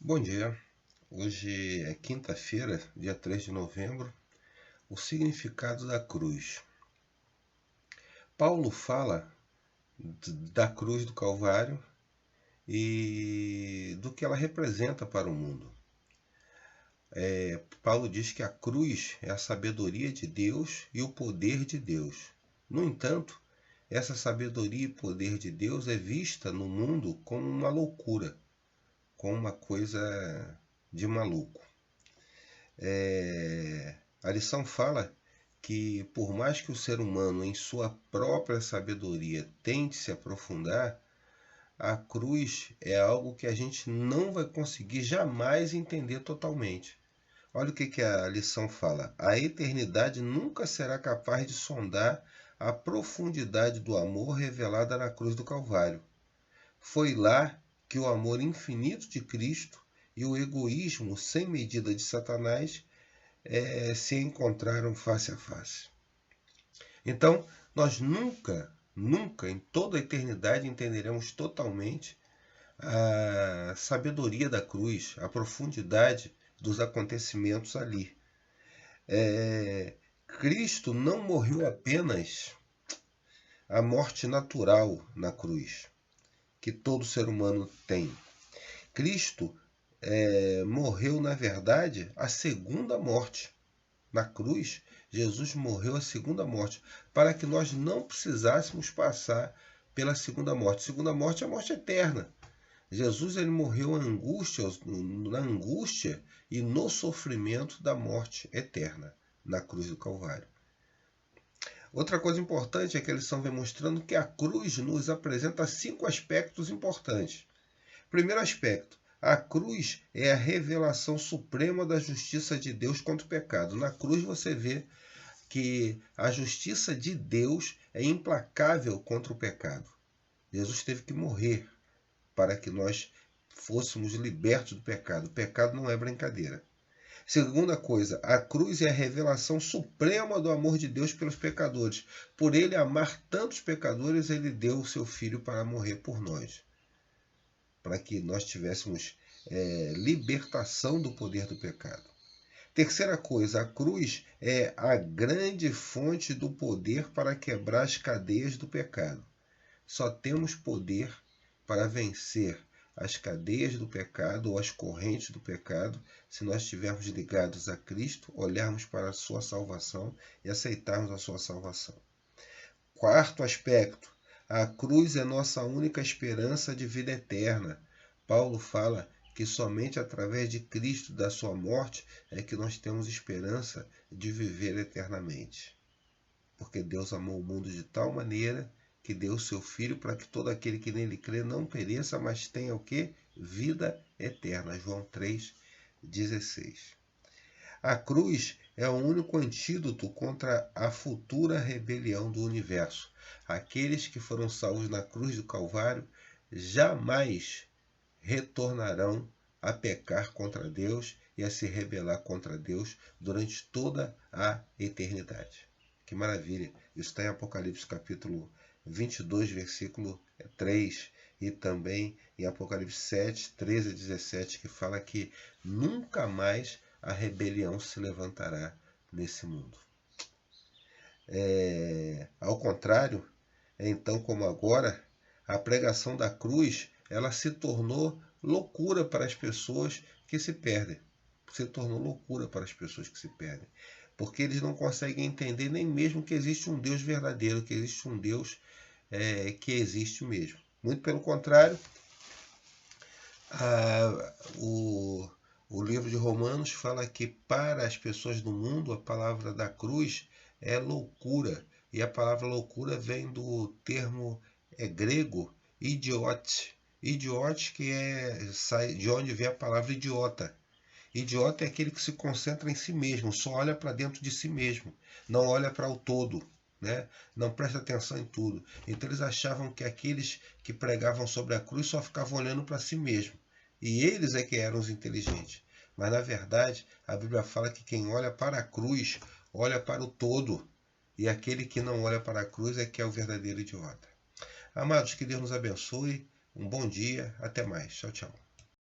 Bom dia, hoje é quinta-feira, dia 3 de novembro, o significado da cruz. Paulo fala da cruz do Calvário e do que ela representa para o mundo. Paulo diz que a cruz é a sabedoria de Deus e o poder de Deus. No entanto, essa sabedoria e poder de Deus é vista no mundo como uma loucura, como uma coisa de maluco. A lição fala que, por mais que o ser humano, em sua própria sabedoria, tente se aprofundar, a cruz é algo que a gente não vai conseguir jamais entender totalmente. Olha o que a lição fala. A eternidade nunca será capaz de sondar a profundidade do amor revelada na cruz do Calvário. Foi lá que o amor infinito de Cristo e o egoísmo sem medida de Satanás se encontraram face a face. Então, nós nunca, em toda a eternidade, entenderemos totalmente a sabedoria da cruz, a profundidade dos acontecimentos ali. Cristo não morreu apenas a morte natural na cruz, que todo ser humano tem. Cristo morreu, na verdade, a segunda morte. Na cruz, Jesus morreu a segunda morte, para que nós não precisássemos passar pela segunda morte. A segunda morte é a morte eterna. Jesus ele morreu na angústia e no sofrimento da morte eterna, na cruz do Calvário. Outra coisa importante é que a lição vem mostrando que a cruz nos apresenta 5 aspectos importantes. Primeiro aspecto, a cruz é a revelação suprema da justiça de Deus contra o pecado. Na cruz você vê que a justiça de Deus é implacável contra o pecado. Jesus teve que morrer para que nós fôssemos libertos do pecado. O pecado não é brincadeira. Segunda coisa, a cruz é a revelação suprema do amor de Deus pelos pecadores. Por ele amar tantos pecadores, ele deu o seu filho para morrer por nós, para que nós tivéssemos libertação do poder do pecado. Terceira coisa, a cruz é a grande fonte do poder para quebrar as cadeias do pecado. Só temos poder para vencer as cadeias do pecado ou as correntes do pecado se nós estivermos ligados a Cristo, olharmos para a sua salvação e aceitarmos a sua salvação. Quarto aspecto, a cruz é nossa única esperança de vida eterna. Paulo fala que somente através de Cristo, da sua morte, é que nós temos esperança de viver eternamente. Porque Deus amou o mundo de tal maneira que deu o seu Filho para que todo aquele que nele crê não pereça, mas tenha o quê? Vida eterna. João 3,16. A cruz é o único antídoto contra a futura rebelião do universo. Aqueles que foram salvos na cruz do Calvário jamais retornarão a pecar contra Deus e a se rebelar contra Deus durante toda a eternidade. Que maravilha! Isso está em Apocalipse capítulo 22, versículo 3, e também em Apocalipse 7, 13 a 17, que fala que nunca mais a rebelião se levantará nesse mundo. Ao contrário, então como agora, a pregação da cruz ela se tornou loucura para as pessoas que se perdem. Se tornou loucura para as pessoas que se perdem. Porque eles não conseguem entender nem mesmo que existe um Deus verdadeiro, que existe um Deus que existe mesmo. Muito pelo contrário, o livro de Romanos fala que para as pessoas do mundo a palavra da cruz é loucura. E a palavra loucura vem do termo grego idiote. Idiote que sai de onde vem a palavra idiota. Idiota é aquele que se concentra em si mesmo, só olha para dentro de si mesmo, não olha para o todo, né? Não presta atenção em tudo. Então eles achavam que aqueles que pregavam sobre a cruz só ficavam olhando para si mesmo. E eles é que eram os inteligentes. Mas na verdade, a Bíblia fala que quem olha para a cruz, olha para o todo. E aquele que não olha para a cruz é que é o verdadeiro idiota. Amados, que Deus nos abençoe. Um bom dia. Até mais. Tchau, tchau.